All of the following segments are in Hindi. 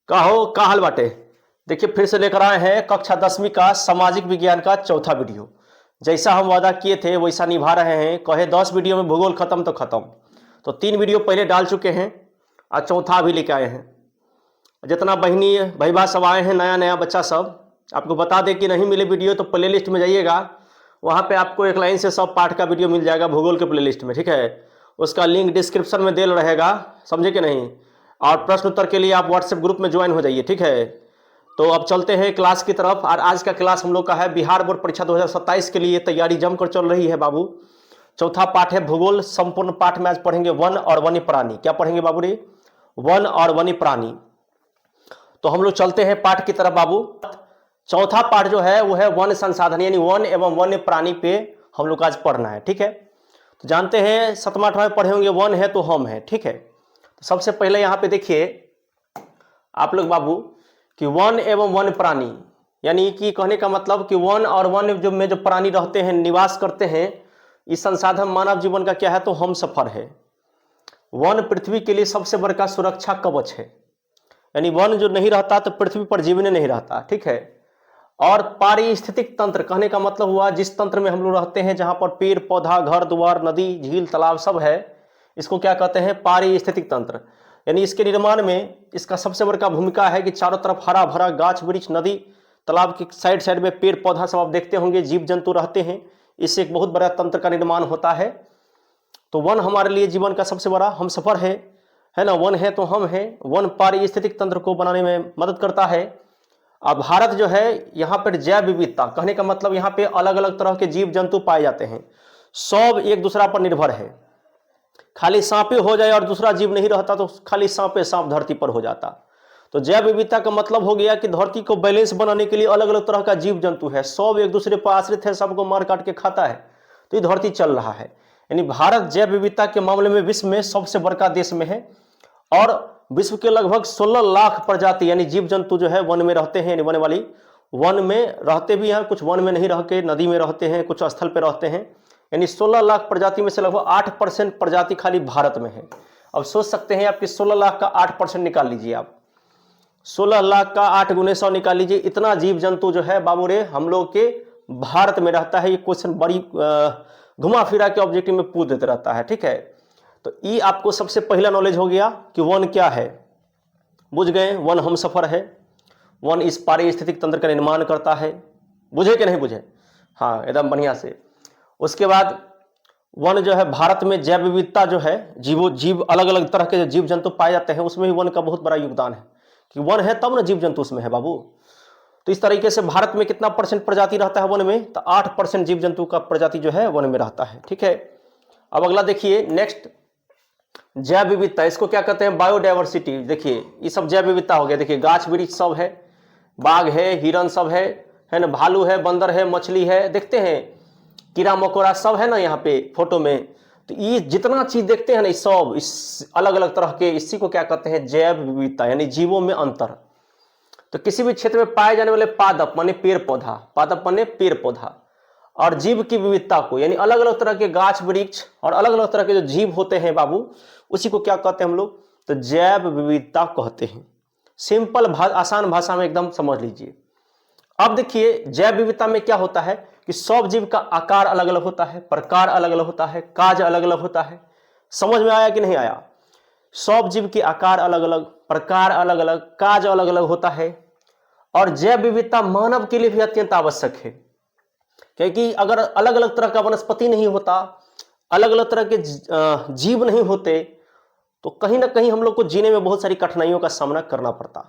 का हाल बाटे। देखिए फिर से लेकर आए हैं कक्षा 10वीं का सामाजिक विज्ञान का चौथा वीडियो। जैसा हम वादा किए थे वैसा निभा रहे हैं। कहे 10 वीडियो में भूगोल खत्म तो खत्म, तो 3 वीडियो पहले डाल चुके हैं और चौथा भी लेके आए हैं। जितना बहनी भाई बा सब आए हैं, नया नया बच्चा सब, आपको बता दें कि नहीं मिले वीडियो तो प्ले लिस्ट में जाइएगा, वहाँ पे आपको एक लाइन से सब पाठ का वीडियो मिल जाएगा भूगोल के प्ले लिस्ट में, ठीक है। उसका लिंक डिस्क्रिप्शन में देल रहेगा, समझे कि नहीं। और प्रश्न उत्तर के लिए आप व्हाट्सएप ग्रुप में ज्वाइन हो जाइए, ठीक है। तो अब चलते हैं क्लास की तरफ। और आज का क्लास हम लोग का है बिहार बोर्ड परीक्षा 2027 के लिए तैयारी जमकर चल रही है बाबू। चौथा पाठ है भूगोल। संपूर्ण पाठ में आज पढ़ेंगे वन और वन्य प्राणी। क्या पढ़ेंगे बाबू रे? वन और वन्य प्राणी। तो हम लोग चलते हैं पाठ की तरफ बाबू। चौथा पाठ जो है वो है वन संसाधन, यानी वन एवं वन्य प्राणी पे हम लोग आज पढ़ना है, ठीक है। तो जानते हैं 7वां 8वां में पढ़े होंगे वन है तो हम है, ठीक है। तो सबसे पहले यहाँ पे देखिए आप लोग बाबू कि वन एवं वन्य प्राणी, यानी कि कहने का मतलब कि वन और वन्य जो में जो प्राणी रहते हैं, निवास करते हैं, इस संसाधन मानव जीवन का क्या है तो हम सफर है। वन पृथ्वी के लिए सबसे बड़ा सुरक्षा कवच है, यानी वन जो नहीं रहता तो पृथ्वी पर जीवन नहीं रहता, ठीक है। और पारिस्थितिक तंत्र कहने का मतलब हुआ जिस तंत्र में हम लोग रहते हैं, जहां पर पेड़ पौधा घर द्वार नदी झील तालाब सब है, इसको क्या कहते हैं? पारिस्थितिक तंत्र। यानी इसके निर्माण में इसका सबसे बड़ा भूमिका है कि चारों तरफ हरा भरा गाछ वृक्ष नदी तालाब की साइड साइड में पेड़ पौधा सब आप देखते होंगे, जीव जंतु रहते हैं, इससे एक बहुत बड़ा तंत्र का निर्माण होता है। तो वन हमारे लिए जीवन का सबसे बड़ा हम सफर है ना। वन है तो हम है। वन पारिस्थितिक तंत्र को बनाने में मदद करता है। अब भारत जो है यहाँ पर जैव विविधता कहने का मतलब यहाँ पे अलग अलग तरह के जीव जंतु पाए जाते हैं, सब एक दूसरा पर निर्भर है। खाली सांपे हो जाए और दूसरा जीव नहीं रहता तो खाली सांपे सांप धरती पर हो जाता। तो जैव विविधता का मतलब हो गया कि धरती को बैलेंस बनाने के लिए अलग अलग तरह का जीव जंतु है, सब एक दूसरे पर आश्रित है, सबको मार काट के खाता है, तो ये धरती चल रहा है। यानी भारत जैव विविधता के मामले में विश्व में सबसे बड़ा देश में है। और विश्व के लगभग 16 लाख प्रजाति यानी जीव जंतु जो है वन में रहते हैं, वन वाली वन में रहते भी हैं, कुछ वन में नहीं रह के नदी में रहते हैं, कुछ स्थल पर रहते हैं। यानी 16 लाख प्रजाति में से लगभग 8% प्रजाति खाली भारत में है। अब सोच सकते हैं आपकी 16 लाख का 8% निकाल लीजिए आप, 16 लाख का 8 गुने 100 निकाल लीजिए, इतना जीव जंतु जो है बाबू रे हम लोग के भारत में रहता है। ये क्वेश्चन बड़ी घुमा फिरा के ऑब्जेक्टिव में पूछ देते रहता है, ठीक है। तो ये आपको सबसे पहला नॉलेज हो गया कि वन क्या है, बुझ गए। वन हम सफर है, वन इस पारिस्थितिक तंत्र का निर्माण करता है, बुझे कि नहीं बुझे? हाँ एकदम बढ़िया से। उसके बाद वन जो है भारत में जैव विविधता जो है, जीव अलग अलग तरह के जो जीव जंतु पाए जाते हैं उसमें भी वन का बहुत बड़ा योगदान है कि वन है तब ना जीव जंतु उसमें है बाबू। तो इस तरीके से भारत में कितना % प्रजाति रहता है वन में, तो 8% जीव जंतु का प्रजाति जो है वन में रहता है, ठीक है। अब अगला देखिए नेक्स्ट जैव विविधता, इसको क्या कहते हैं? बायोडायवर्सिटी। देखिए ये सब जैव विविधता हो गया। देखिए गाछ वृक्ष सब है, बाघ है, हिरन सब है ना, भालू है, बंदर है, मछली है, देखते हैं कीड़ा मकोड़ा सब है ना यहाँ पे फोटो में। तो ये जितना चीज देखते हैं ना सब इस अलग अलग तरह के, इसी को क्या कहते हैं? जैव विविधता, यानी जीवों में अंतर। तो किसी भी क्षेत्र में पाए जाने वाले पादप माने पेड़ पौधा, पादप माने पेड़ पौधा, और जीव की विविधता को, यानी अलग अलग तरह के गाछ वृक्ष और अलग अलग तरह के जो जीव होते हैं बाबू, उसी को क्या कहते हैं हम लोग? तो जैव विविधता कहते हैं। सिंपल आसान भाषा में एकदम समझ लीजिए। अब देखिए जैव विविधता में क्या होता है कि सब जीव का आकार अलग अलग होता है, प्रकार अलग अलग होता है, काज अलग अलग होता है। समझ में आया कि नहीं आया? सब जीव के आकार अलग अलग, प्रकार अलग अलग, काज अलग अलग होता है। और जैव विविधता मानव के लिए भी अत्यंत आवश्यक है, क्योंकि अगर अलग अलग तरह का वनस्पति नहीं होता, अलग अलग तरह के जीव नहीं होते, तो कहीं ना कहीं हम लोग को जीने में बहुत सारी कठिनाइयों का सामना करना पड़ता।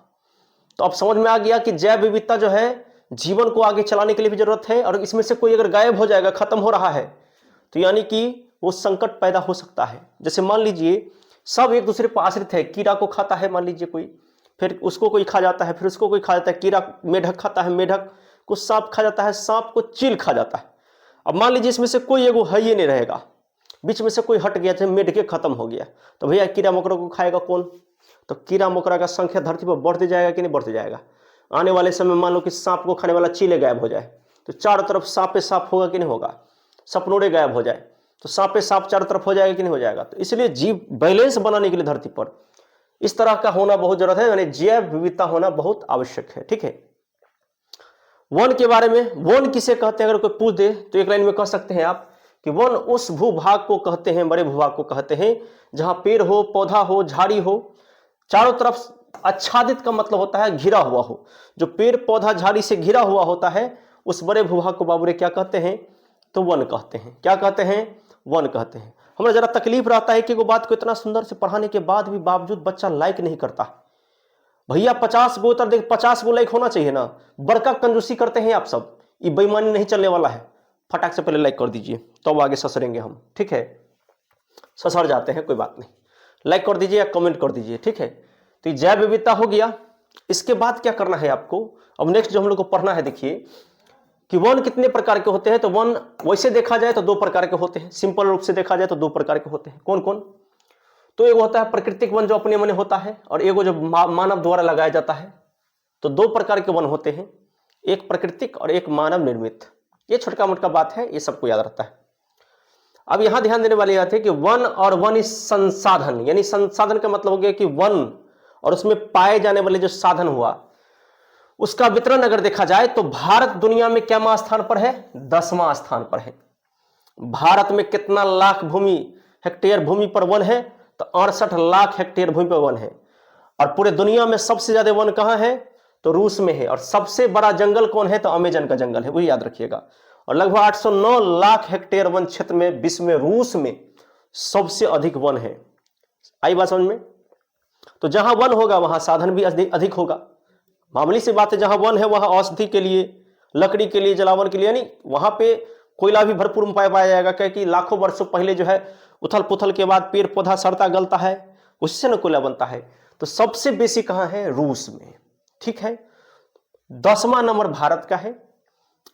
तो अब समझ में आ गया कि जैव विविधता जो है जीवन को आगे चलाने के लिए भी जरूरत है, और इसमें से कोई अगर गायब हो जाएगा, खत्म हो रहा है, तो यानी कि वो संकट पैदा हो सकता है। जैसे मान लीजिए सब एक दूसरे पर आश्रित है, कीड़ा को खाता है मान लीजिए कोई, फिर उसको कोई खा जाता है, फिर उसको कोई खा जाता है, कीड़ा मेढक खाता है, मेढक को सांप खा जाता है, सांप को चील खा जाता है। अब मान लीजिए इसमें से कोई एगो है ही नहीं रहेगा, बीच में से कोई हट गया, जैसे मेढके खत्म हो गया, तो भैया कीड़ा मकोड़ा को खाएगा कौन? तो कीड़ा मकोड़ा का संख्या धरती पर बढ़ते जाएगा कि नहीं बढ़ते जाएगा? आने वाले समय मान लो कि सांप को खाने वाला चीले गायब हो जाए, तो चारों तरफ सांपे सांप होगा कि नहीं होगा? सपनोड़े गायब हो जाए तो सांपे सांप चारों तरफ हो जाएगा कि नहीं हो जाएगा? तो इसलिए जीव बैलेंस बनाने के लिए धरती पर इस तरह का होना बहुत जरूरत है, यानी जैव विविधता होना बहुत आवश्यक है। ठीक है, वन के बारे में, वन किसे कहते हैं अगर कोई पूछ दे तो एक लाइन में कह सकते हैं आप कि वन उस भूभाग को कहते हैं, बड़े भूभाग को कहते हैं जहां पेड़ हो, पौधा हो, झाड़ी हो, चारों तरफ आच्छादित का मतलब होता है घिरा हुआ हो, जो पेड़ पौधा झाड़ी से घिरा हुआ होता है उस बड़े भूभाग को बाबू रे क्या कहते हैं, तो वन कहते हैं। क्या कहते हैं, वन कहते हैं। हमें जरा तकलीफ रहता है कि वो बात को इतना सुंदर से पढ़ाने के बाद भी बावजूद बच्चा लाइक नहीं करता। भैया 50 गो उत्तर देख 50 गो लाइक होना चाहिए ना, बड़का कंजूसी करते हैं आप सब, ये बेईमानी नहीं चलने वाला है। फटाक से पहले लाइक कर दीजिए तो अब आगे ससरेंगे हम। ठीक है, ससर जाते हैं कोई बात नहीं, लाइक कर दीजिए या कमेंट कर दीजिए। ठीक है, तो जैव विविधता हो गया। इसके बाद क्या करना है आपको, अब नेक्स्ट जो हम लोग को पढ़ना है, देखिए कि वन कितने प्रकार के होते हैं। तो वन वैसे देखा जाए तो 2 प्रकार के होते हैं, सिंपल रूप से देखा जाए तो 2 प्रकार के होते हैं। कौन कौन, तो एक होता है प्राकृतिक वन जो अपने मन होता है, और एगो जो मानव द्वारा लगाया जाता है। तो 2 प्रकार के वन होते हैं, एक प्राकृतिक और एक मानव निर्मित। ये छोटका मोटका बात है, ये सबको याद रहता है। अब यहां ध्यान देने वाली बात है कि वन और वन इस संसाधन, यानी संसाधन का मतलब हो गया कि वन और उसमें पाए जाने वाले जो साधन हुआ उसका वितरण अगर देखा जाए तो भारत दुनिया में क्या स्थान पर है, 10वां स्थान पर है। भारत में कितना लाख भूमि हेक्टेयर भूमि पर वन है, तो 68 लाख हेक्टेयर भूमि पर वन है। और पूरे दुनिया में सबसे ज्यादा वन कहां है, तो रूस में है। और सबसे बड़ा जंगल कौन है, तो अमेजन का जंगल है, वही याद रखिएगा। और लगभग 809 लाख हेक्टेयर वन क्षेत्र में विश्व में रूस में सबसे अधिक वन है। आई बात समझ में। तो जहां वन होगा वहां साधन भी अधिक होगा। मामूली सी बात है, जहां वन है वहां औषधि के लिए, लकड़ी के लिए, जलावन के लिए, यानी वहां पे कोयला भी भरपूर पाया जाएगा, क्योंकि लाखों वर्षों पहले जो है उथल पुथल के बाद पेड़ पौधा सड़ता गलता है, उससे न कोयला बनता है। तो सबसे बेसी कहां है, रूस में। ठीक है, 10वां नंबर भारत का है।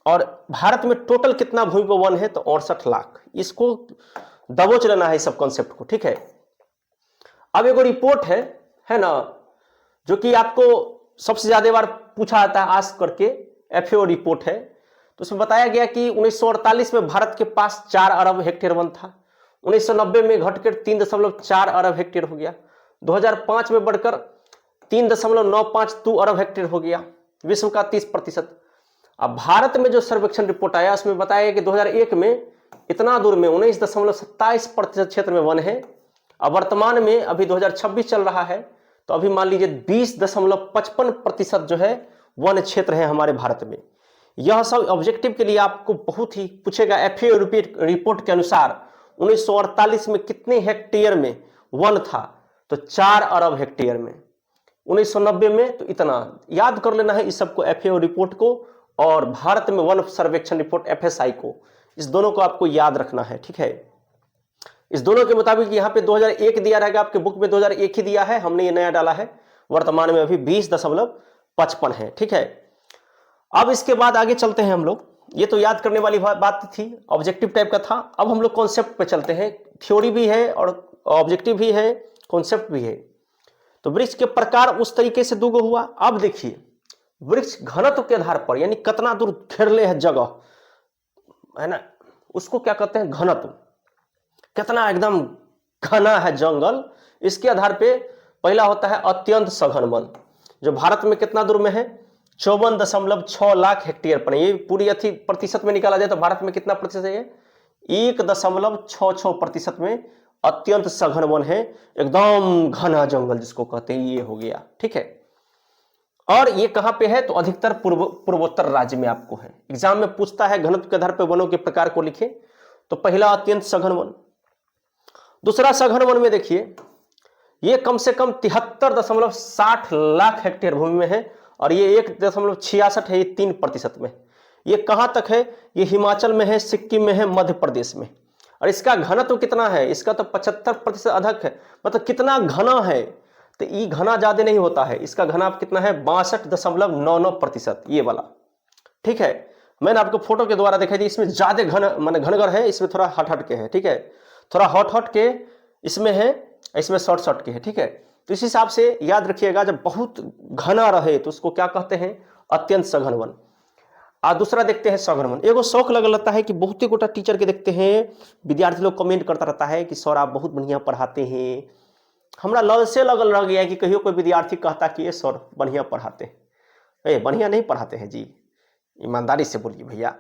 और भारत में टोटल कितना भूमि पर वन है, तो 68 लाख। इसको दबोच लेना है, सब कॉन्सेप्ट को। ठीक है, अब एगो रिपोर्ट है ना, जो कि आपको सबसे ज्यादा बार पूछा जाता है आस्क करके, FAO रिपोर्ट है। तो उसमें बताया गया कि 1948 में भारत के पास 4 अरब हेक्टेयर वन था, 1990 में घटकर 3.4 अरब हेक्टेयर हो गया, 2005 में बढ़कर 3.952 अरब हेक्टेयर हो गया, विश्व का 30%। अब भारत में जो सर्वेक्षण रिपोर्ट आया उसमें बताया गया कि 2001 में इतना दूर में 19.27% क्षेत्र में वन है। अब वर्तमान में अभी 2026 चल रहा है, तो अभी मान लीजिए 20.55% जो है वन क्षेत्र है हमारे भारत में। यह सब ऑब्जेक्टिव के लिए आपको बहुत ही पूछेगा। FAO रिपोर्ट के अनुसार 1948 में कितने हेक्टेयर में वन था, तो 4 अरब हेक्टेयर में। 1990 में तो इतना याद कर लेना है इस सबको, FAO रिपोर्ट को और भारत में वन सर्वेक्षण रिपोर्ट FSI को, इस दोनों को आपको याद रखना है। ठीक है, इस दोनों के मुताबिक यहाँ पे 2001 दिया रहेगा, आपके बुक में 2001 ही दिया है, हमने ये नया डाला है। वर्तमान में अभी 20.55 है। ठीक है, अब इसके बाद आगे चलते हैं हम लोग। ये तो याद करने वाली बात थी, ऑब्जेक्टिव टाइप का था। अब हम लोग कॉन्सेप्ट पे चलते हैं। थ्योरी भी है और ऑब्जेक्टिव भी है, कॉन्सेप्ट भी है। तो वृक्ष के प्रकार उस तरीके से 2 हुआ। अब देखिए वृक्ष घनत्व के आधार पर, यानी कितना दूर घेरले है जगह, है ना, उसको क्या कहते हैं, घनत्व। कितना एकदम घना है जंगल, इसके आधार पे पहला होता है अत्यंत सघन वन, जो भारत में कितना दूर में है, 54.6 लाख हेक्टेयर पर। ये पूरी अथी प्रतिशत में निकाला जाए तो भारत में कितना प्रतिशत है, 1.66% में अत्यंत सघन वन है, एकदम घना जंगल जिसको कहते हैं, ये हो गया। ठीक है, और ये कहां पे है, तो अधिकतर पूर्वोत्तर राज्य में आपको है। एग्जाम में पूछता है घनत्व के आधार पर वनों के प्रकार को लिखे, तो पहला अत्यंत सघन वन। दूसरा सघन वन में देखिए ये कम से कम 73.60 लाख हेक्टेयर भूमि में है, और ये 1.66 है, ये 3% में। ये कहां तक है, ये हिमाचल में है, सिक्किम में है, मध्य प्रदेश में। और इसका घनत्व कितना है, इसका तो 75% अधिक है। मतलब कितना घना है, तो ये घना ज्यादा नहीं होता है, इसका घना कितना है, 62.99%, ये वाला। ठीक है, मैंने आपको फोटो के द्वारा दिखाई दी, इसमें ज्यादा घनगर है, इसमें थोड़ा हट के है। ठीक है, थोड़ा हट के इसमें है, इसमें शॉर्ट के है। ठीक है, तो इस हिसाब से याद रखिएगा, जब बहुत घना रहे तो उसको क्या कहते हैं, अत्यंत सघन वन। दूसरा देखते हैं सघन वन। एगो शौक लग लगता है कि बहुत ही गोटा टीचर के देखते हैं, विद्यार्थी लोग कमेंट करता रहता है कि सर आप बहुत बढ़िया पढ़ाते हैं, हमरा लल से लगल रह गया कि कहियो कोई विद्यार्थी कहता कि ये सर बढ़िया पढ़ाते हैं। ए बढ़िया नहीं पढ़ाते हैं जी, ईमानदारी से बोलिए भैया,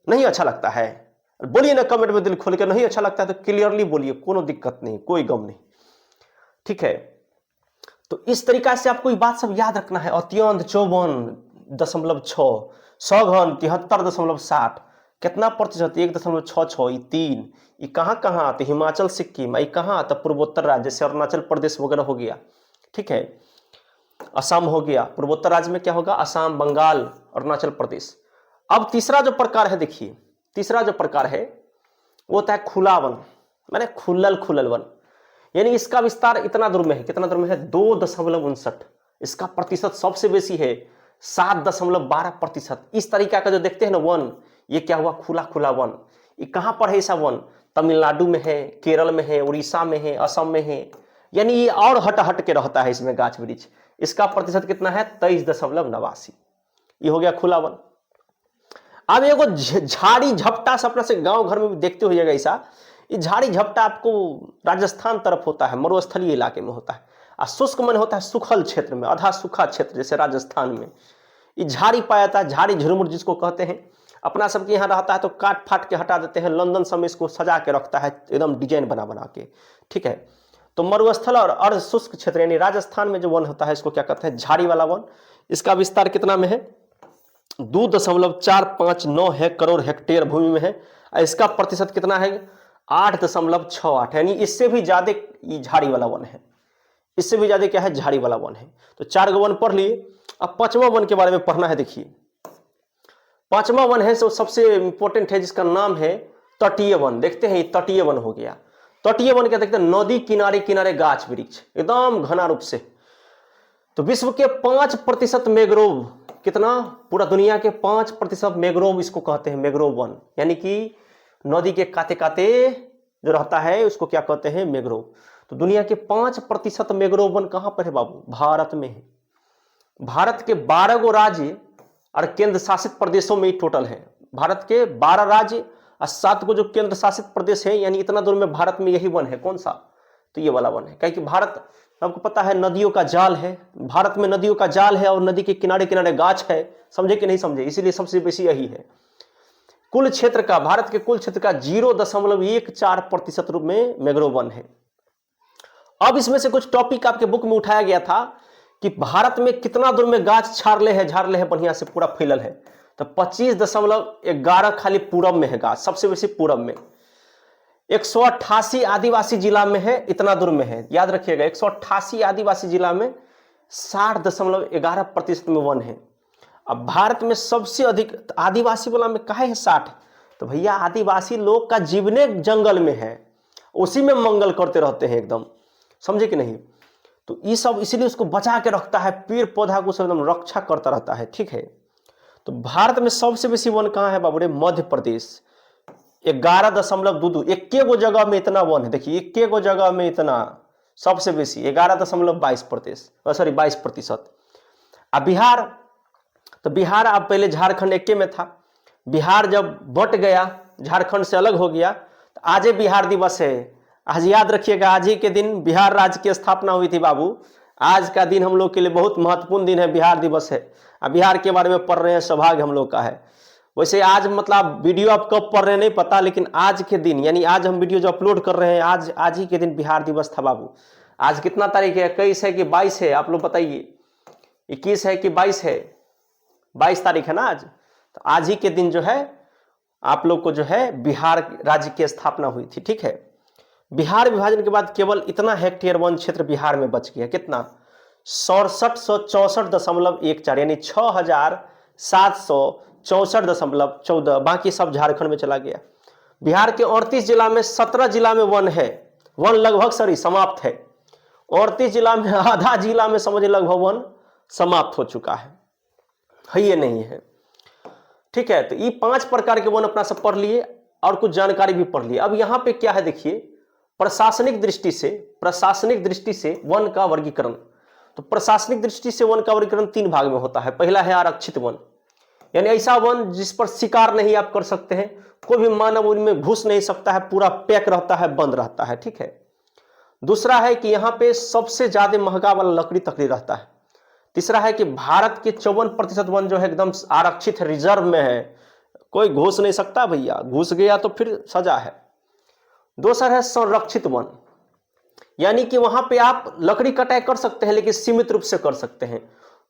नहीं अच्छा लगता है बोलिए ना कमेंट में दिल खोल के, नहीं अच्छा लगता है तो क्लियरली बोलिए, कोनो दिक्कत नहीं, कोई गम नहीं, ठीक है। तो इस तरीका से आपको ये बात सब याद रखना है। अत्यंत 54.6, सघन 73.60, कितना प्रतिशत 1.66, 3, ये कहाँ कहाँ, तो हिमाचल सिक्किम, ये कहाँ, तो पूर्वोत्तर राज्य जैसे अरुणाचल प्रदेश वगैरह हो गया, ठीक है, असम हो गया। पूर्वोत्तर राज्य में क्या होगा, असम, बंगाल, अरुणाचल प्रदेश। अब तीसरा जो प्रकार है, देखिए तीसरा जो प्रकार है वो होता है खुला वन, माने खुलल वन, यानी इसका विस्तार इतना दूर में है, कितना दूर में है, 2.59, इसका प्रतिशत सबसे बेसी है 7.12%। इस तरीका का जो देखते हैं ना वन, ये क्या हुआ, खुला वन। ये कहाँ पर है ऐसा वन, तमिलनाडु में है, केरल में है, उड़ीसा में है, असम में है, यानी ये और हट के रहता है इसमें गाछ वृक्ष। इसका प्रतिशत कितना है, 23.89, ये हो गया खुला वन। अब एगो झाड़ी झपटा से अपना से गांव घर में भी देखते होइएगा ऐसा, ये झाड़ी झपटा आपको राजस्थान तरफ होता है, मरुस्थलीय इलाके में होता है, और शुष्क मन होता है सुखल क्षेत्र में, आधा सूखा क्षेत्र जैसे राजस्थान में ये झाड़ी पाया जाता है, झाड़ी झुरमुर जिसको कहते हैं। अपना सबके यहाँ रहता है तो काट फाट के हटा देते हैं, लंदन सब में इसको सजा के रखता है एकदम डिजाइन बना के, ठीक है। तो मरुस्थल और अर्ध शुष्क क्षेत्र यानी राजस्थान में जो वन होता है इसको क्या कहते हैं, झाड़ी वाला वन। इसका विस्तार कितना में है, 2.459 करोड़ हेक्टेयर भूमि में है। इसका प्रतिशत कितना है, 8.68, यानी इससे भी ज्यादा ये झाड़ी वाला वन है, इससे भी ज्यादा क्या है, झाड़ी वाला वन है। तो 4 वन पढ़ लिए। अब 5वां वन के बारे में पढ़ना है। देखिए 5वां वन है तो सबसे इंपॉर्टेंट है, जिसका नाम है तटीय वन। देखते हैं ये तटीय वन हो गया। तटीय वन क्या देखते हैं, नदी किनारे किनारे गाछ वृक्ष एकदम घना रूप से। तो विश्व के 5% मैंग्रोव, कितना, पूरा दुनिया के 5% मैंग्रोव इसको कहते हैं मैंग्रोव वन, यानी कि नदी के काते काते जो रहता है उसको क्या कहते हैं, मैंग्रोव। तो दुनिया के 5% मैंग्रोव वन कहां पर है बाबू, भारत में है। भारत के 12 गो राज्य और केंद्र शासित प्रदेशों में टोटल है। भारत के 12 राज्य और 7 गो जो केंद्र शासित प्रदेश है, यानी इतना दूर में भारत में यही वन है। कौन सा, तो ये वाला वन है। क्योंकि भारत आपको पता है नदियों का जाल है, भारत में नदियों का जाल है और नदी के किनारे किनारे गाछ है, समझे कि नहीं समझे, इसीलिए सबसे बेसी यही है। कुल क्षेत्र का, भारत के कुल क्षेत्र का 0.14% रूप में मैंग्रोव वन है। अब इसमें से कुछ टॉपिक आपके बुक में उठाया गया था कि भारत में कितना दूर में गाछ झाड़ है बढ़िया से पूरा फैलल है, तो 25.11 खाली पूरब में है गाछ, सबसे बेसी पूरब में। 188 आदिवासी जिला में है, इतना दूर में है, याद रखिएगा 188 आदिवासी जिला में 60.11% में वन है। अब भारत में सबसे अधिक आदिवासी वाला में काहे है 60, तो भैया आदिवासी लोग का जीवने जंगल में है, उसी में मंगल करते रहते हैं एकदम, समझे कि नहीं। तो ये सब इसीलिए उसको बचा के रखता है, पेड़ पौधा को सब एकदम रक्षा करता रहता है, ठीक है। तो भारत में सबसे बेसी वन कहाँ है बाबू रे, मध्य प्रदेश 11.22, एक गो जगह में इतना वन है। देखिए एक गो जगह में इतना, सबसे बेसी 11.22%। अब बिहार, तो बिहार अब पहले झारखंड एक में था, बिहार जब बट गया, झारखंड से अलग हो गया, तो आज बिहार दिवस है। आज याद रखिएगा, आज ही के दिन बिहार राज्य की स्थापना हुई थी बाबू। आज का दिन हम लोग के लिए बहुत महत्वपूर्ण दिन है, बिहार दिवस है। अब बिहार के बारे में पढ़ रहे हैं, सौभाग्य हम लोग का है। वैसे आज मतलब वीडियो आप कब पढ़ रहे हैं नहीं पता, लेकिन आज के दिन यानी आज हम वीडियो जो अपलोड कर रहे हैं, आज ही के दिन बिहार दिवस था बाबू। आज कितना तारीख है, 21 है कि 22 है, आप लोग बताइए, 21 है कि 22 है, 22 तारीख है ना आज। तो आज ही के दिन जो है आप लोग को जो है बिहार राज्य की स्थापना हुई थी, ठीक है। बिहार विभाजन के बाद केवल इतना हेक्टेयर वन क्षेत्र बिहार में बच गया, कितना, 6764.14, यानी 6764.14, बाकी सब झारखंड में चला गया। बिहार के 38 जिला में 17 जिला में वन है, वन लगभग समाप्त है। 38 जिला में आधा जिला में समझिए लगभग वन समाप्त हो चुका है ये नहीं है, ठीक है। तो ये 5 प्रकार के वन अपना सब पढ़ लिए और कुछ जानकारी भी पढ़ लिए। अब यहाँ पे क्या है देखिए, प्रशासनिक दृष्टि से वन का वर्गीकरण। तो प्रशासनिक दृष्टि से वन का वर्गीकरण 3 भाग में होता है। पहला है आरक्षित वन, यानी ऐसा वन जिस पर शिकार नहीं आप कर सकते हैं, कोई भी मानव उनमें घुस नहीं सकता है, पूरा पैक रहता है, बंद रहता है, ठीक है। दूसरा है कि यहाँ पे सबसे ज्यादा महंगा वाला लकड़ी तकड़ी रहता है। तीसरा है कि भारत के 54% वन जो है एकदम आरक्षित है, रिजर्व में है, कोई घुस नहीं सकता भैया, घुस गया तो फिर सजा है। दूसरा है संरक्षित वन, यानी कि वहां पे आप लकड़ी कटाई कर सकते हैं लेकिन सीमित रूप से कर सकते हैं,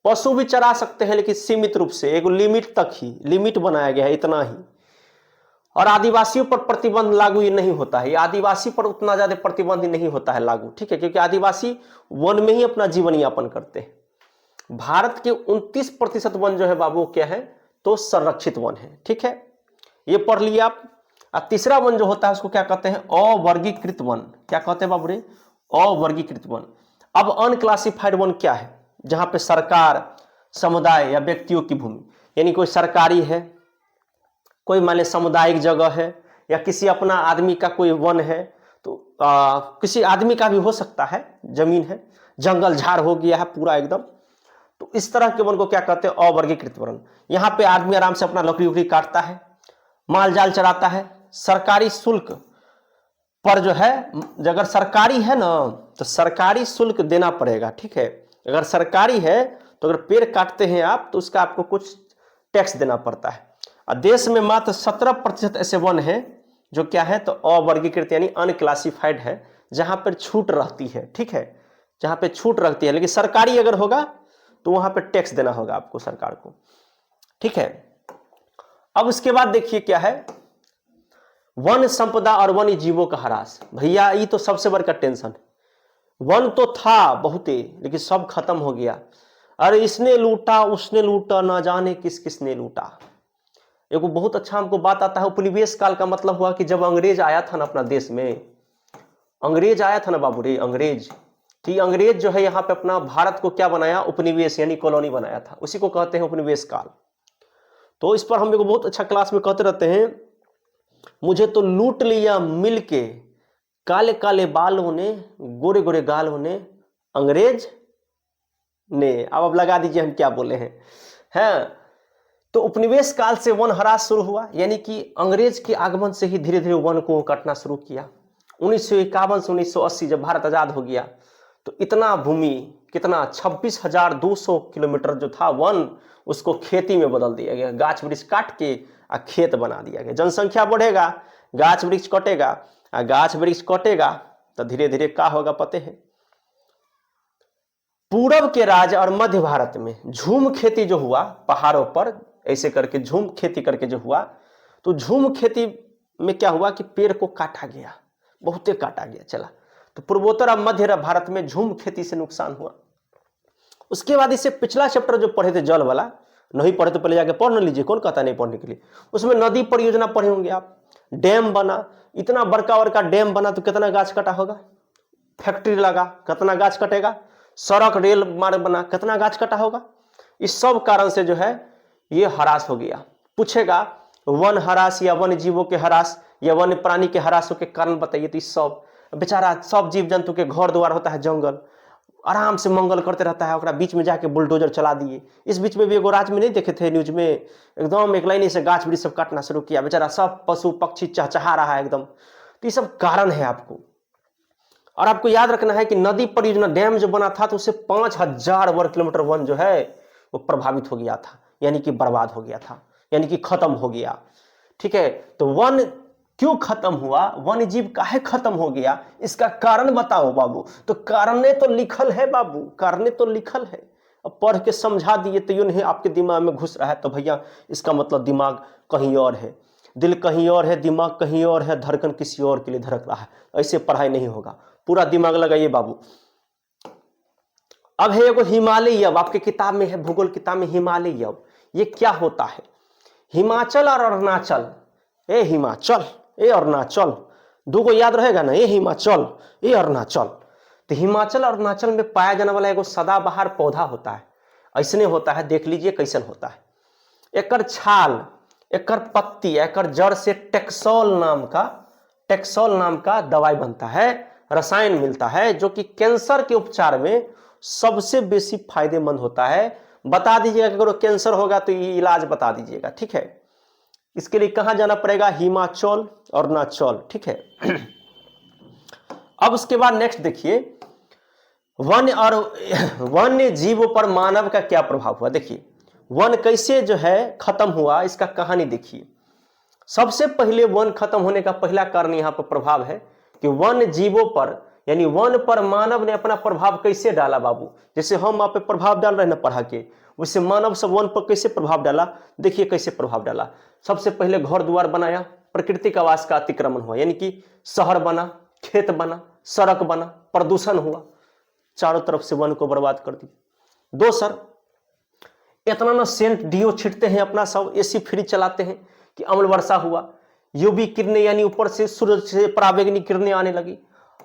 पशु भी चरा सकते हैं लेकिन सीमित रूप से, एक लिमिट तक ही लिमिट बनाया गया है, इतना ही। और आदिवासियों पर प्रतिबंध लागू ये नहीं होता है, आदिवासी पर उतना ज्यादा प्रतिबंध ही नहीं होता है लागू, ठीक है, क्योंकि आदिवासी वन में ही अपना जीवन यापन करते हैं। भारत के 29% वन जो है बाबू क्या है, तो संरक्षित वन है, ठीक है, ये पढ़ लिया आप। तीसरा वन जो होता है उसको क्या कहते हैं, अवर्गीकृत वन। क्या कहते हैं बाबू रे, अवर्गीकृत वन। अब अनक्लासिफाइड वन क्या है, जहां पे सरकार, समुदाय या व्यक्तियों की भूमि, यानी कोई सरकारी है, कोई मान लीजिए सामुदायिक जगह है, या किसी अपना आदमी का कोई वन है, तो किसी आदमी का भी हो सकता है, जमीन है, जंगल झाड़ हो गया है पूरा एकदम, तो इस तरह के वन को क्या कहते हैं, अवर्गीकृत वन। यहाँ पे आदमी आराम से अपना लकड़ी उकड़ी काटता है, माल जाल चराता है, सरकारी शुल्क पर जो है, अगर सरकारी है ना तो सरकारी शुल्क देना पड़ेगा, ठीक है, अगर सरकारी है तो अगर पेड़ काटते हैं आप तो उसका आपको कुछ टैक्स देना पड़ता है। और देश में मात्र 17% ऐसे वन है जो क्या है, तो अवर्गीकृत यानी अनक्लासिफाइड है, जहां पर छूट रहती है, ठीक है, जहां पे छूट रहती है, लेकिन सरकारी अगर होगा तो वहां पे टैक्स देना होगा आपको सरकार को, ठीक है। अब उसके बाद देखिए क्या है, वन संपदा और वन्य जीवों का ह्रास। भैया ये तो सबसे बड़ा टेंशन, वन तो था बहुत ही लेकिन सब खत्म हो गया, अरे इसने लूटा उसने लूटा, ना जाने किस किसने लूटा। एगो बहुत अच्छा हमको बात आता है, उपनिवेश काल का मतलब हुआ कि जब अंग्रेज आया था ना अपना देश में, अंग्रेज आया था ना बाबू रे, अंग्रेज, तो अंग्रेज जो है यहाँ पे अपना भारत को क्या बनाया, उपनिवेश यानी कॉलोनी बनाया था, उसी को कहते हैं उपनिवेश काल। तो इस पर हम लोग बहुत अच्छा क्लास में कहते रहते हैं, मुझे तो लूट लिया मिलके काले काले बालों ने, गोरे गोरे गालों ने, अंग्रेज ने। अब लगा दीजिए हम क्या बोले हैं। तो उपनिवेश काल से वन ह्रास शुरू हुआ, यानी कि अंग्रेज के आगमन से ही धीरे धीरे वन को काटना शुरू किया। 1951 से 1980 जब भारत आजाद हो गया तो इतना भूमि, कितना 26,200 किलोमीटर जो था वन, उसको खेती में बदल दिया गया, गाछ वृक्ष काट के खेत बना दिया गया। जनसंख्या बढ़ेगा, गाछ वृक्ष कटेगा, गाछ वृक्ष कटेगा तो धीरे धीरे क्या होगा पते है, पूरब के राज्य और मध्य भारत में झूम खेती जो हुआ, पहाड़ों पर ऐसे करके झूम खेती करके जो हुआ, तो झूम खेती में क्या हुआ कि पेड़ को काटा गया, बहुते काटा गया चला, तो पूर्वोत्तर और मध्य भारत में झूम खेती से नुकसान हुआ। उसके बाद इससे पिछला चैप्टर जो पढ़े थे जल वाला, नहीं पढ़े तो पहले जाके पढ़ न लीजिए, कौन कहता नहीं पढ़ने के लिए, उसमें नदी परियोजना पढ़े होंगे आप, डैम बना, इतना बड़का बड़का डैम बना तो कितना गाछ कटा होगा, फैक्ट्री लगा कितना गाछ कटेगा, सड़क रेल मार्ग बना कितना गाछ कटा होगा। इस सब कारण से जो है ये ह्रास हो गया। पूछेगा वन ह्रास या वन जीवों के ह्रास या वन प्राणी के ह्रासों के कारण बताइए, तो इस सब बेचारा सब जीव जंतु के घर द्वार होता है जंगल, आराम से मंगल करते रहता है, बीच में जाके बुलडोजर चला दिए। इस बीच में भी एगो राज्य में नहीं देखे थे न्यूज में, एकदम एक लाइन से गाछ वृक्ष सब काटना शुरू किया, बेचारा सब पशु पक्षी चहचहा रहा है एकदम। तो ये सब कारण है आपको, और आपको याद रखना है कि नदी परियोजना डैम जो बना था तो उससे 5,000 वर्ग किलोमीटर वन जो है वो प्रभावित हो गया था, यानी कि बर्बाद हो गया था, यानी कि खत्म हो गया, ठीक है। तो वन क्यों खत्म हुआ, वन जीव काहे खत्म हो गया, इसका कारण बताओ बाबू। तो कारण तो लिखल है बाबू, कारण तो लिखल है, अब पढ़ के समझा दिए तो यूं नहीं आपके दिमाग में घुस रहा है, तो भैया इसका मतलब दिमाग कहीं और है, दिल कहीं और है, दिमाग कहीं और है, धड़कन किसी और के लिए धड़क रहा है। ऐसे पढ़ाई नहीं होगा, पूरा दिमाग लगाइए बाबू। अब है एगो हिमालय, अब आपके किताब में है, भूगोल किताब में हिमालय। अब ये क्या होता है, हिमाचल और अरुणाचल, ए हिमाचल ए अरुणाचल, दो को याद रहेगा ना, ए हिमाचल ए अरुणाचल। तो हिमाचल और अरुणाचल में पाया जाने वाला एगो सदाबहार पौधा होता है, ऐसने होता है, देख लीजिए कैसन होता है। एकर छाल, एकर पत्ती, एकर जड़ से टेक्सोल नाम का दवाई बनता है, रसायन मिलता है, जो कि कैंसर के उपचार में सबसे बेसी फायदेमंद होता है। बता दीजिएगा कि अगर कैंसर होगा तो ये इलाज बता दीजिएगा, ठीक है। इसके लिए कहां जाना पड़ेगा, हिमाचल और अरुणाचल, ठीक है। अब उसके बाद नेक्स्ट देखिए, वन और वन्य जीवों पर मानव का क्या प्रभाव हुआ। देखिए वन कैसे जो है खत्म हुआ, इसका कहानी देखिए। सबसे पहले वन खत्म होने का पहला कारण यहाँ पर प्रभाव है कि वन जीवों पर यानी वन पर मानव ने अपना प्रभाव कैसे डाला बाबू। जैसे हम आप पे प्रभाव डाल रहे हैं ना पढ़ा के, वैसे मानव सब वन पर कैसे प्रभाव डाला। देखिए कैसे प्रभाव डाला। सबसे पहले घर द्वार बनाया, प्राकृतिक आवास का अतिक्रमण हुआ, यानी कि शहर बना, खेत बना, सड़क बना, प्रदूषण हुआ, चारों तरफ से वन को बर्बाद कर दिया। दो सर, इतना ना सेंट डीओ छिड़ते हैं, अपना सब एसी फ्री चलाते हैं कि अम्ल वर्षा हुआ, यूवी किरणें यानी ऊपर से सूरज से पराबैंगनी किरणें आने लगी,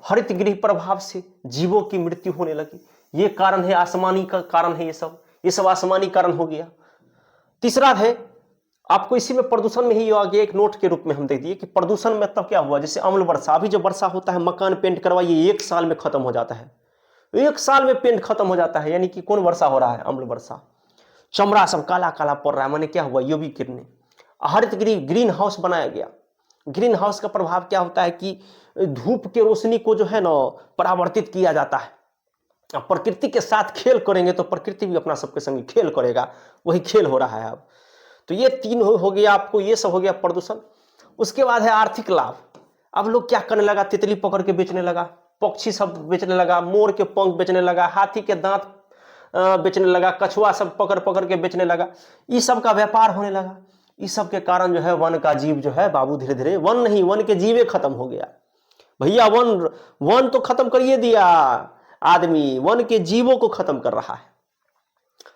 हरित गृह प्रभाव से जीवों की मृत्यु होने लगी। ये कारण है, आसमानी का कारण है, ये सब आसमानी कारण हो गया। तीसरा है आपको इसी में प्रदूषण में ही आगे एक नोट के रूप में हम देख दिए कि प्रदूषण में तब क्या हुआ, जैसे अम्ल वर्षा, अभी जो वर्षा होता है मकान पेंट करवाइए 1 साल में खत्म हो जाता है, 1 साल में पेंट खत्म हो जाता है। यानी कि कौन वर्षा हो रहा है, अम्ल वर्षा। चमड़ा सब काला काला पड़ रहा है, माने क्या हुआ, यूवी किरणें। हरित गृह ग्रीन हाउस बनाया गया। ग्रीन हाउस का प्रभाव क्या होता है कि धूप के रोशनी को जो है ना परावर्तित किया जाता है। अब प्रकृति के साथ खेल करेंगे तो प्रकृति भी अपना सबके संग खेल करेगा, वही खेल हो रहा है अब। तो ये 3 हो गया आपको, ये सब हो गया प्रदूषण। उसके बाद है आर्थिक लाभ। अब लोग क्या करने लगा, तितली पकड़ के बेचने लगा, पक्षी सब बेचने लगा, मोर के पंख बेचने लगा, हाथी के दांत बेचने लगा, कछुआ सब पकड़ पकड़ के बेचने लगा, इस सब का व्यापार होने लगा। इस सब के कारण जो है वन का जीव जो है बाबू धीरे धीरे, वन नहीं वन के जीवे खत्म हो गया भैया। वन तो खत्म करिए दिया आदमी, वन के जीवों को खत्म कर रहा है।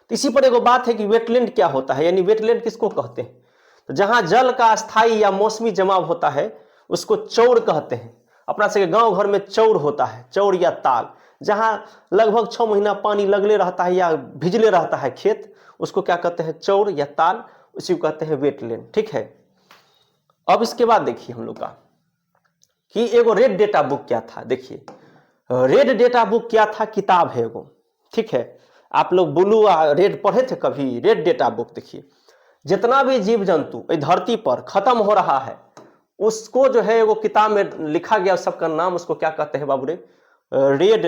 तो इसी पर एक बात है कि वेटलैंड क्या होता है, यानी वेटलैंड किसको कहते हैं, तो जहां जल का अस्थायी या मौसमी जमाव होता है उसको चौर कहते हैं। अपना से गांव घर में चौर होता है, चौर या ताल, जहां लगभग 6 महीना पानी लगले रहता है या भिजले रहता है खेत, उसको क्या कहते हैं, चौर या ताल, उसी को कहते हैं वेटलैंड। ठीक है। अब इसके बाद देखिए हम लोग का कि एगो रेड डेटा बुक क्या था। देखिए रेड डेटा बुक क्या था, किताब है एगो, ठीक है। आप लोग ब्लू रेड पढ़े थे कभी, रेड डेटा बुक। देखिए जितना भी जीव जंतु इस धरती पर खत्म हो रहा है उसको जो है वो किताब में लिखा गया, सबका नाम उसको क्या कहते हैं बाबू रे, रेड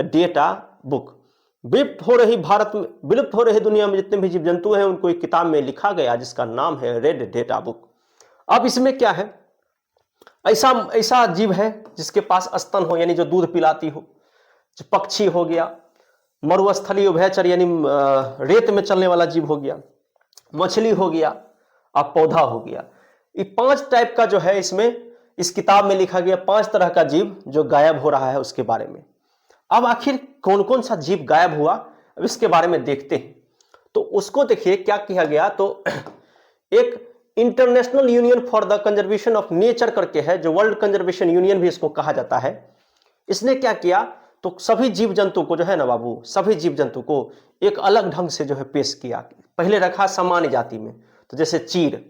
डेटा बुक। विलुप्त हो रही भारत में, विलुप्त हो रही दुनिया में जितने भी जीव जंतु हैं उनको एक किताब में लिखा गया जिसका नाम है रेड डेटा बुक। अब इसमें क्या है, ऐसा जीव है जिसके पास स्तन हो, यानी जो दूध पिलाती हो, जो पक्षी हो गया, मरुस्थलीय उभयचर यानी रेत में चलने वाला जीव हो गया, मछली हो गया और पौधा हो गया। ये 5 टाइप का जो है इसमें इस किताब में लिखा गया, 5 तरह का जीव जो गायब हो रहा है उसके बारे में। अब आखिर कौन कौन सा जीव गायब हुआ, अब इसके बारे में देखते हैं। तो उसको देखिए क्या किया गया, तो एक international union for the conservation of nature करके है, जो वर्ल्ड कंजर्वेशन यूनियन भी इसको कहा जाता है। इसने क्या किया, तो सभी जीव जंतु को जो है ना बाबू, सभी जीव जंतु को एक अलग ढंग से जो है पेश किया। पहले रखा सामान्य जाति में, तो जैसे चीर,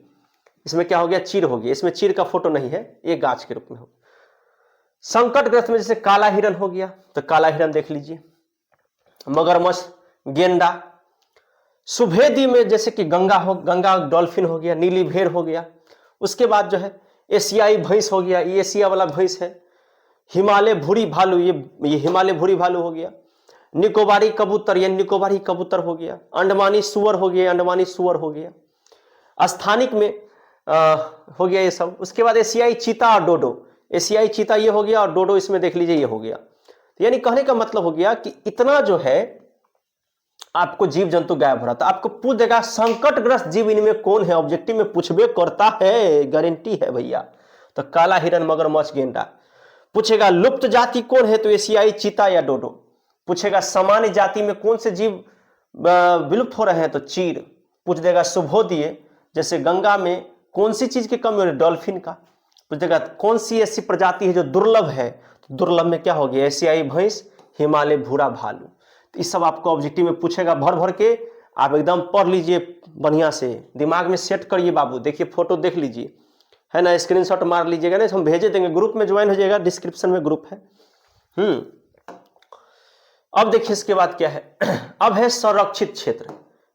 इसमें क्या हो गया, चीर हो गया, इसमें चीर का फोटो नहीं है, एक गाछ के रूप में हो। संकटग्रस्त में जैसे काला हिरन हो गया, तो काला हिरन देख लीजिए, मगरमच्छ, गेंडा। सुभेदी में जैसे कि गंगा डॉल्फिन हो गया, नीली भेड़ हो गया। उसके बाद जो है एशियाई भैंस हो गया, ये एशिया वाला भैंस है। हिमालय भूरी भालू, ये हिमालय भूरी भालू हो गया। निकोबारी कबूतर, ये निकोबारी कबूतर हो गया। अंडमानी सुअर हो गया, अंडमानी सुअर हो गया। स्थानिक में हो गया ये सब। उसके बाद एशियाई चीता और डोडो, एशियाई चीता ये हो गया और डोडो इसमें देख लीजिए ये हो गया। तो यानी कहने का मतलब हो गया कि इतना जो है आपको जीव जंतु गायब हो रहा था। आपको पूछ देगा संकटग्रस्त जीव इनमें कौन है, ऑब्जेक्टिव में पूछबे करता है, गारंटी है भैया। तो काला हिरन, मगरमच्छ, गेंडा। पूछेगा लुप्त जाति कौन है, तो एशियाई चीता या डोडो। पूछेगा सामान्य जाति में कौन से जीव विलुप्त हो रहे हैं, तो चीर। पूछ देगा शुभोदय, जैसे गंगा में कौन सी चीज की कमी हो रही है, डॉल्फिन का। पूछ देगा कौन सी ऐसी प्रजाति है जो दुर्लभ है, तो दुर्लभ में क्या हो गया, एशियाई भैंस, हिमालय भूरा भालू। तो इस सब आपको ऑब्जेक्टिव में पूछेगा भर भर के, आप एकदम पढ़ लीजिए बढ़िया से, दिमाग में सेट करिए बाबू। देखिए फोटो देख लीजिए, है ना, स्क्रीनशॉट मार लीजिएगा, नहीं हम भेजे देंगे, ग्रुप में ज्वाइन हो जाएगा, डिस्क्रिप्शन में ग्रुप है। अब देखिए इसके बाद क्या है, अब है संरक्षित क्षेत्र।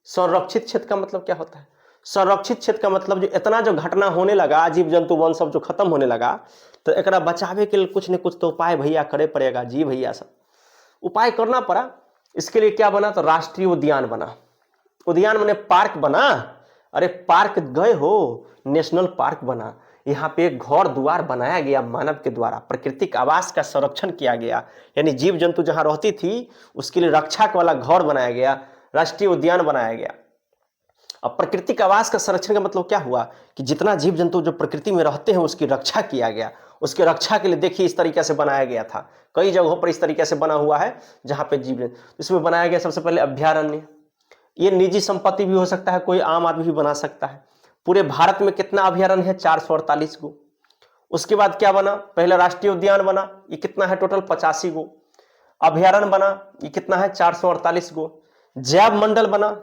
संरक्षित क्षेत्र का मतलब क्या होता है, संरक्षित क्षेत्र का मतलब जो इतना जो घटना होने लगा, जीव जंतु वन सब जो खत्म होने लगा, तो एकरा बचावे के लिए कुछ न कुछ तो उपाय भैया करे पड़ेगा। जी भैया सब उपाय करना पड़ा। इसके लिए क्या बना, तो राष्ट्रीय उद्यान बना। उद्यान माने पार्क बना। अरे पार्क गए हो, नेशनल पार्क बना। यहाँ पे एक घर द्वार बनाया गया मानव के द्वारा, प्राकृतिक आवास का संरक्षण किया गया, यानी जीव जंतु जहां रहती थी उसके लिए रक्षा वाला घर बनाया गया, राष्ट्रीय उद्यान बनाया गया। अब प्राकृतिक आवास का संरक्षण का मतलब क्या हुआ कि जितना जीव जंतु जो प्रकृति में रहते हैं उसकी रक्षा किया गया। उसके रक्षा के लिए देखिए इस तरीके से बनाया गया था। कई जगहों पर इस तरीके से बना हुआ है जहां पे जीव जंतु, इसमें बनाया गया सबसे पहले अभ्यारण्य। ये निजी संपत्ति भी हो सकता है, कोई आम आदमी भी बना सकता है। पूरे भारत में कितना अभ्यारण्य है, 448 गो। उसके बाद क्या बना, पहले राष्ट्रीय उद्यान बना, ये कितना है टोटल, 85 गो। अभ्यारण्य बना, ये कितना है, 448 गो। जैव मंडल बना,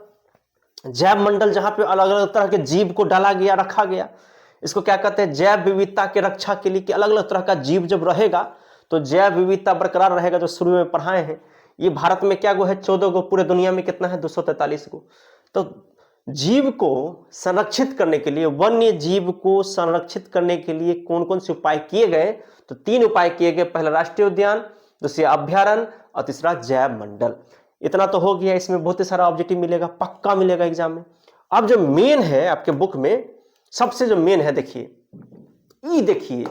जैव मंडल जहां पे अलग अलग तरह के जीव को डाला गया, रखा गया। इसको क्या कहते हैं, जैव विविधता के रक्षा के लिए कि अलग अलग तरह का जीव जब रहेगा तो जैव विविधता बरकरार रहेगा, जो शुरू में पढ़ाए हैं। ये भारत में क्या गो है, 14 गो। पूरे दुनिया में कितना है, 243 गो। तो जीव को संरक्षित करने के लिए, वन्य जीव को संरक्षित करने के लिए कौन कौन से उपाय किए गए, तो 3 उपाय किए गए। पहला राष्ट्रीय उद्यान, दूसरे अभ्यारण्य और तीसरा जैव मंडल। इतना तो हो गया। इसमें बहुत ही सारा ऑब्जेक्टिव मिलेगा, पक्का मिलेगा एग्जाम में। अब जो मेन है आपके बुक में, सबसे जो मेन है देखिए, ई देखिए,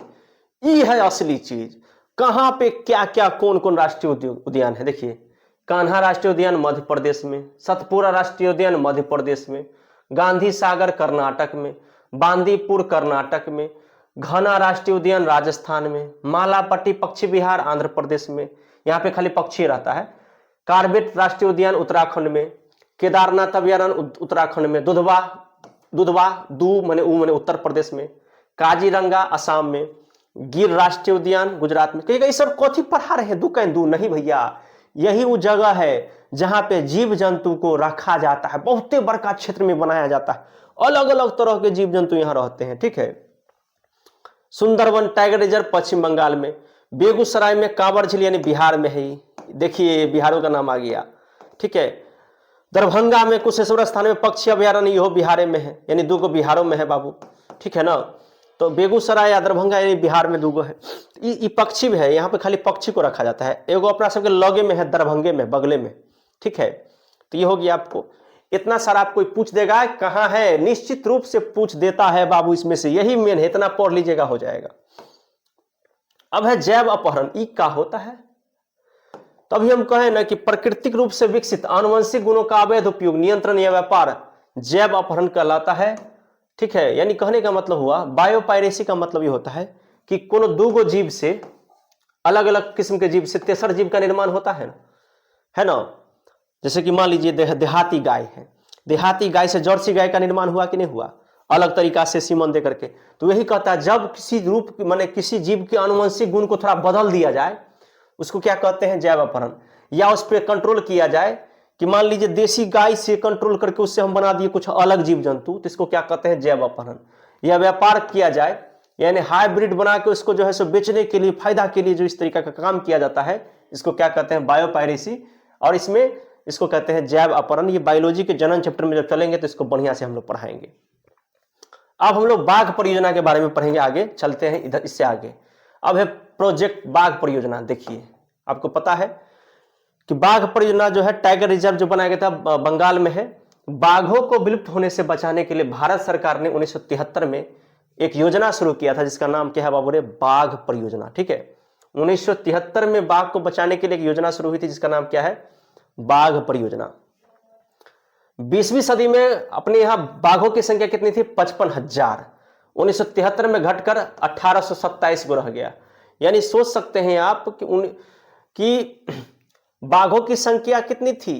ई है असली चीज। कहां पे क्या क्या कौन कौन राष्ट्रीय उद्यान है, देखिए। कान्हा राष्ट्रीय उद्यान मध्य प्रदेश में, सतपुरा राष्ट्रीय उद्यान मध्य प्रदेश में, गांधी सागर कर्नाटक में, बांदीपुर कर्नाटक में, घना राष्ट्रीय उद्यान राजस्थान में, मालापट्टी पक्षी विहार आंध्र प्रदेश में, यहाँ पे खाली पक्षी रहता है, कार्बेट राष्ट्रीय उद्यान उत्तराखंड में, केदारनाथ अभ्यारण्य उत्तराखंड में, दुधवा दुधवा दू माने ऊ माने उत्तर प्रदेश में, काजीरंगा असम में, गिर राष्ट्रीय उद्यान गुजरात में। कहेगा सर कथी पढ़ा रहे हैं, दू कहीं दू नहीं भैया, यही वो जगह है जहां पे जीव जंतु को रखा जाता है। बहुत बड़का क्षेत्र में बनाया जाता है, अलग अलग तरह के जीव जंतु यहां रहते हैं, ठीक है। सुंदरवन टाइगर रिजर्व पश्चिम बंगाल में, बेगूसराय में कांवर झील यानी बिहार में है, देखिए बिहारों का नाम आ गया, ठीक है। दरभंगा में कुशेश्वर स्थान में पक्षी अभ्यारण्य, यहो बिहार में है, यानी 2 गो बिहारों में है बाबू, ठीक है ना। तो बेगूसराय या दरभंगा यानी बिहार में 2 गो है। ये पक्षी भी है, यहाँ पे खाली पक्षी को रखा जाता है। एगो अपना सबके लगे में है, दरभंगे में, बगले में, ठीक है। तो ये हो गया आपको। इतना सारा आपको पूछ देगा कहाँ है, निश्चित रूप से पूछ देता है बाबू, इसमें से यही मेन है, इतना पढ़ लीजिएगा हो जाएगा। अब है जैव अपहरण, ई क्या होता है। तभी हम कहें ना कि प्राकृतिक रूप से विकसित आनुवंशिक गुणों का अवैध उपयोग, नियंत्रण या व्यापार जैव अपहरण कहलाता है, ठीक है। यानी कहने का मतलब हुआ, बायोपायरेसी का मतलब ये होता है कि कोनो 2 गो जीव से, अलग अलग किस्म के जीव से तेसर जीव का निर्माण होता है ना। जैसे कि मान लीजिए देहाती गाय है, देहाती गाय से जर्सी गाय का निर्माण हुआ कि नहीं हुआ, अलग तरीका से सीमन दे करके। तो यही कहता है जब किसी रूप माने किसी जीव के आनुवंशिक गुण को थोड़ा बदल दिया जाए, उसको क्या कहते हैं, जैव अपहरण। या उस पर कंट्रोल किया जाए कि मान लीजिए देसी गाय से कंट्रोल करके उससे हम बना दिए कुछ अलग जीव जंतु, तो इसको क्या कहते हैं, जैव अपहरण। या व्यापार किया जाए, यानी हाइब्रिड बना के उसको जो है सो बेचने के लिए, फायदा के लिए जो इस तरीका का काम किया जाता है, इसको क्या कहते हैं, बायोपायरेसी। और इसमें इसको कहते हैं जैव अपहरण। ये बायोलॉजी के जनन चैप्टर में जब चलेंगे तो इसको बढ़िया से हम लोग पढ़ाएंगे। अब हम लोग बाघ परियोजना के बारे में पढ़ेंगे, आगे चलते हैं इधर, इससे आगे। अब है प्रोजेक्ट बाघ परियोजना। देखिए आपको पता है कि बाघ परियोजना जो है टाइगर रिजर्व जो बनाया गया था बंगाल में है। बाघों को विलुप्त होने से बचाने के लिए भारत सरकार ने 1973 में एक योजना शुरू किया था, जिसका नाम क्या है बाबू रे, बाघ परियोजना, ठीक है। 1973 में बाघ को बचाने के लिए एक योजना शुरू हुई थी, जिसका नाम क्या है, बाघ परियोजना। 20वीं सदी में अपने यहां बाघों की संख्या कितनी थी, 55,000। 1973 में घटकर 1827 को रह गया। यानी सोच सकते हैं आप कि बाघों की संख्या कितनी थी।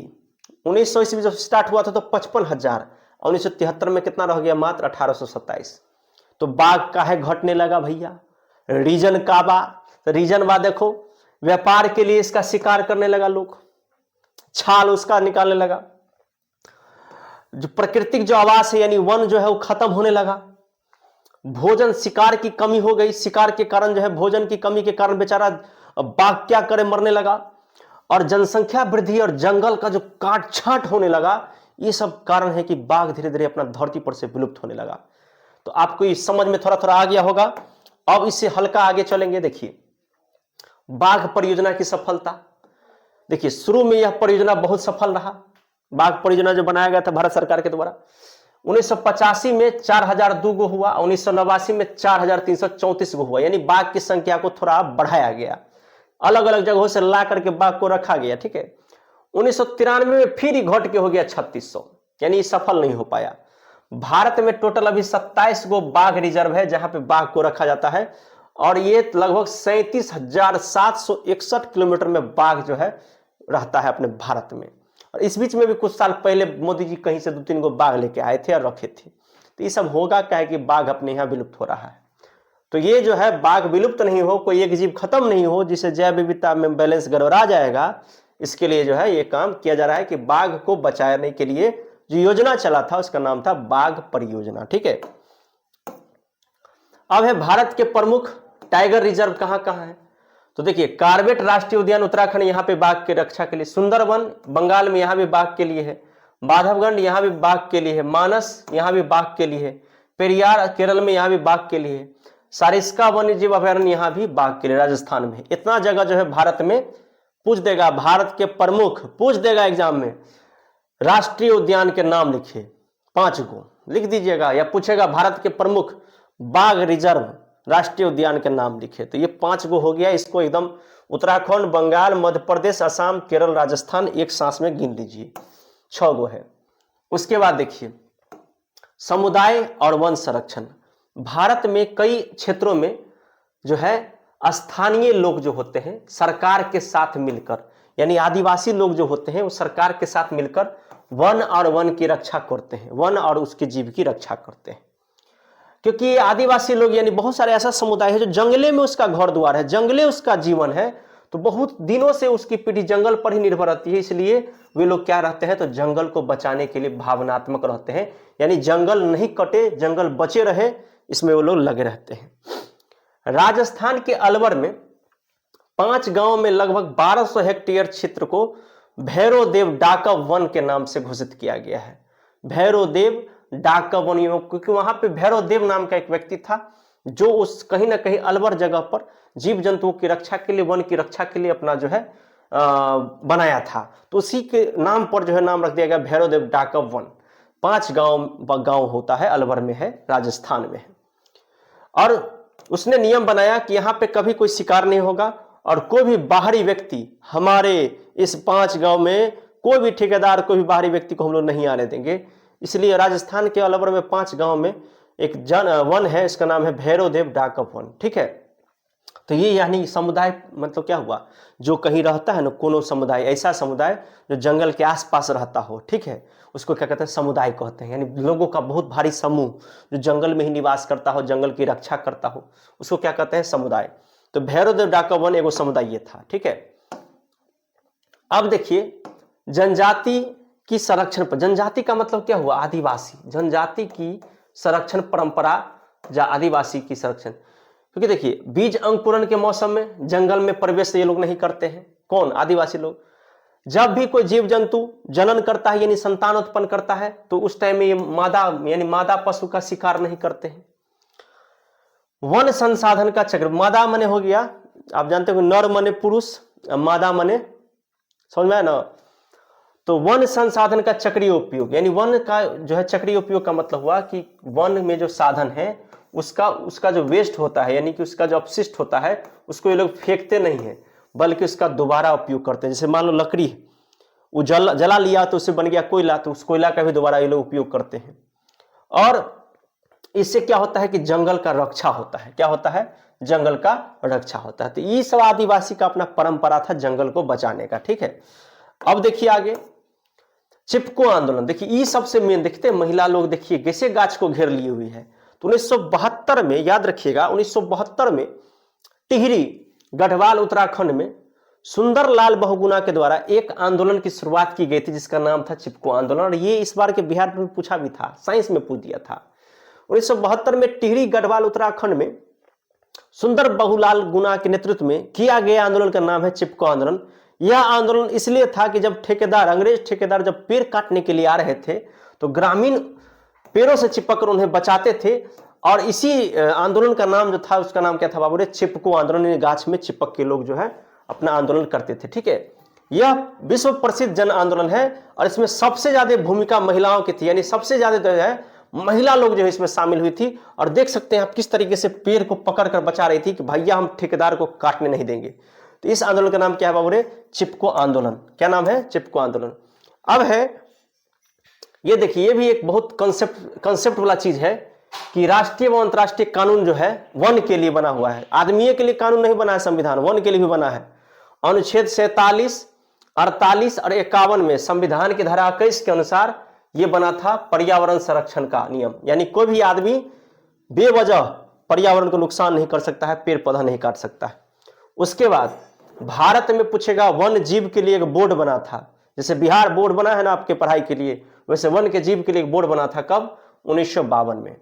1900 ईस्वी जब स्टार्ट हुआ था तो 55,000, 1973 में कितना रह गया, मात्र 1827। तो बाघ काहे घटने लगा भैया, रीजन का बा, तो रीजन बा देखो, व्यापार के लिए इसका शिकार करने लगा लोग, छाल उसका निकालने लगा, जो प्राकृतिक जो आवास है यानी वन जो है वो खत्म होने लगा, भोजन शिकार की कमी हो गई, शिकार के कारण जो है भोजन की कमी के कारण बेचारा बाघ क्या करे, मरने लगा, और जनसंख्या वृद्धि और जंगल का जो काट छांट होने लगा, ये सब कारण है कि बाघ धीरे धीरे अपना धरती पर से विलुप्त होने लगा। तो आपको इस समझ में थोड़ा थोड़ा आ गया होगा। अब इससे हल्का आगे चलेंगे। देखिए बाघ परियोजना की सफलता, देखिए शुरू में यह परियोजना बहुत सफल रहा। बाघ परियोजना जो बनाया गया था भारत सरकार के द्वारा, 1985 में 4002 गो हुआ, 1989 में 4334 गो हुआ, यानी बाघ की संख्या को थोड़ा बढ़ाया गया, अलग अलग जगहों से ला करके बाघ को रखा गया, ठीक है। 1993 में फिर ही घट के हो गया 3600, यानी सफल नहीं हो पाया। भारत में टोटल अभी 27 गो बाघ रिजर्व है जहां पे बाघ को रखा जाता है, और ये लगभग 37,761 किलोमीटर में बाघ जो है रहता है अपने भारत में। और इस बीच में भी कुछ साल पहले मोदी जी कहीं से 2-3 गो बाघ लेके आए थे और रखे थे। तो ये सब होगा क्या है कि बाघ अपने यहाँ विलुप्त हो रहा है। तो ये जो है बाघ विलुप्त नहीं हो, कोई एक जीव खत्म नहीं हो जिससे जैव विविधता में बैलेंस गड़बड़ा जाएगा, इसके लिए जो है ये काम किया जा रहा है कि बाघ को बचाने के लिए जो योजना चला था उसका नाम था बाघ परियोजना, ठीक है। अब है भारत के प्रमुख टाइगर रिजर्व कहां कहां है। तो देखिए कार्बेट राष्ट्रीय उद्यान उत्तराखंड, यहाँ पे बाघ की रक्षा के लिए, सुंदरवन बंगाल में यहाँ भी बाघ के लिए है, बांधवगढ़ यहाँ भी बाघ के लिए है, मानस यहाँ भी बाघ के लिए है, पेरियार केरल में यहाँ भी बाघ के लिए है, सारिस्का वन्यजीव अभयारण्य यहाँ भी बाघ के लिए राजस्थान में। इतना जगह जो है भारत में पूछ देगा, भारत के प्रमुख पूछ देगा एग्जाम में, राष्ट्रीय उद्यान के नाम लिखिए 5 गो लिख दीजिएगा, या पूछेगा भारत के प्रमुख बाघ रिजर्व राष्ट्रीय उद्यान के नाम लिखे, तो ये 5 गो हो गया। इसको एकदम उत्तराखंड, बंगाल, मध्य प्रदेश, असम, केरल, राजस्थान एक सांस में गिन लीजिए, 6 गो है। उसके बाद देखिए समुदाय और वन संरक्षण। भारत में कई क्षेत्रों में जो है स्थानीय लोग जो होते हैं सरकार के साथ मिलकर, यानी आदिवासी लोग जो होते हैं वो सरकार के साथ मिलकर वन और वन की रक्षा करते हैं, वन और उसके जीव की रक्षा करते हैं। क्योंकि आदिवासी लोग यानी बहुत सारे ऐसा समुदाय है जो जंगले में उसका घर द्वार है, जंगले उसका जीवन है, तो बहुत दिनों से उसकी पीढ़ी जंगल पर ही निर्भर रहती है। इसलिए वे लोग क्या रहते हैं, तो जंगल को बचाने के लिए भावनात्मक रहते हैं, यानी जंगल नहीं कटे, जंगल बचे रहे, इसमें वो लोग लगे रहते हैं। राजस्थान के अलवर में 5 गांव में लगभग 1200 हेक्टेयर क्षेत्र को भैरवदेव डाकव वन के नाम से घोषित किया गया है। भैरवदेव डाकव वन, क्योंकि वहां पे भैरवदेव नाम का एक व्यक्ति था जो उस कहीं ना कहीं अलवर जगह पर जीव जंतुओं की रक्षा के लिए, वन की रक्षा के लिए अपना जो है बनाया था, तो उसी के नाम पर जो है नाम रख दिया गया भैरवदेव डाकव वन। 5 गांव होता है, अलवर में है, राजस्थान में है। और उसने नियम बनाया कि यहाँ पे कभी कोई शिकार नहीं होगा और कोई भी बाहरी व्यक्ति, हमारे इस 5 गांव में कोई भी ठेकेदार, कोई भी बाहरी व्यक्ति को हम लोग नहीं आने देंगे। इसलिए राजस्थान के अलवर में 5 गांव में एक वन है, इसका नाम है भैरवदेव डाकव वन, ठीक है। तो ये यानी समुदाय मतलब क्या हुआ, जो कहीं रहता है ना, कोनो समुदाय, ऐसा समुदाय जो जंगल के आसपास रहता हो, ठीक है, उसको क्या कहते हैं, समुदाय कहते हैं। यानी लोगों का बहुत भारी समूह जो जंगल में ही निवास करता हो, जंगल की रक्षा करता हो, उसको क्या कहते हैं, समुदाय। तो भैरवदेव डाकव वन एगो समुदाय ये था, ठीक है। अब देखिए जनजाति की संरक्षण पर, जनजाति का मतलब क्या हुआ, आदिवासी, जनजाति की संरक्षण परंपरा या आदिवासी की संरक्षण। क्योंकि देखिए बीज अंकुरण के मौसम में जंगल में प्रवेश ये लोग नहीं करते हैं, कौन, आदिवासी लोग। जब भी कोई जीव जंतु जनन करता है यानी संतान उत्पन्न करता है, तो उस टाइम में ये मादा यानी मादा पशु का शिकार नहीं करते हैं। वन संसाधन का चक्र, मादा मने हो गया, आप जानते हो नर मने पुरुष, मादा मने, समझ में आया ना। तो वन संसाधन का चक्रीय उपयोग, यानी वन का जो है चक्रीय उपयोग का मतलब हुआ कि वन में जो साधन है उसका जो वेस्ट होता है, यानी कि उसका जो अपशिष्ट होता है, उसको ये लोग फेंकते नहीं है, बल्कि उसका दोबारा उपयोग करते हैं। जैसे मान लो लकड़ी वो जला लिया तो उससे बन गया कोयला, तो उस कोयला का भी दोबारा ये लोग उपयोग करते हैं। और इससे क्या होता है कि जंगल का रक्षा होता है, क्या होता है, जंगल का रक्षा होता है। तो ये सब आदिवासी का अपना परंपरा था जंगल को बचाने का, ठीक है। अब देखिए आगे चिपको आंदोलन, देखिए ये सबसे मेन, देखते हैं महिला लोग देखिए कैसे गाछ को घेर लिए हुई है। तो 1972 में, याद रखिएगा 1972 में टिहरी गढ़वाल उत्तराखंड में सुंदरलाल बहुगुणा के द्वारा एक आंदोलन की शुरुआत की गई थी जिसका नाम था चिपको आंदोलन। और ये इस बार के बिहार में पूछा भी था, साइंस में पूछ दिया था। 1972 में टिहरी गढ़वाल उत्तराखंड में सुंदर बहुलाल गुना के नेतृत्व में किया गया आंदोलन का नाम है चिपको आंदोलन। यह आंदोलन इसलिए था कि जब ठेकेदार, अंग्रेज ठेकेदार जब पेड़ काटने के लिए आ रहे थे, तो ग्रामीण पेड़ों से चिपक कर उन्हें बचाते थे और इसी आंदोलन का नाम जो था उसका नाम क्या था बाबू रे? चिपको आंदोलन। यानी गाछ में चिपक के लोग जो है अपना आंदोलन करते थे। ठीक है, यह विश्व प्रसिद्ध जन आंदोलन है और इसमें सबसे ज्यादा भूमिका महिलाओं की थी, यानी सबसे ज्यादा जो है महिला लोग जो है इसमें शामिल हुई थी। और देख सकते हैं आप किस तरीके से पेड़ को पकड़ कर बचा रही थी कि भैया हम ठेकेदार को काटने नहीं देंगे। तो इस आंदोलन का नाम क्या है बाबू रे? चिपको आंदोलन। क्या नाम है? चिपको आंदोलन। अब है ये देखिए, ये भी एक बहुत कंसेप्ट वाला चीज है कि राष्ट्रीय व अंतर्राष्ट्रीय कानून जो है वन के लिए बना हुआ है। आदमी के लिए कानून नहीं बना है संविधान, वन के लिए भी बना है। अनुच्छेद 47, 48 और 51 में संविधान की धारा 21 के अनुसार यह बना था पर्यावरण संरक्षण का नियम। यानी कोई भी आदमी बेवजह पर्यावरण को नुकसान नहीं कर सकता है, पेड़ पौधा नहीं काट सकता है। उसके बाद भारत में पूछेगा वन जीव के लिए एक बोर्ड बना था। जैसे बिहार बोर्ड बना है ना आपके पढ़ाई के लिए, वैसे वन के जीव के लिए एक बोर्ड बना था। कब? 1952 में।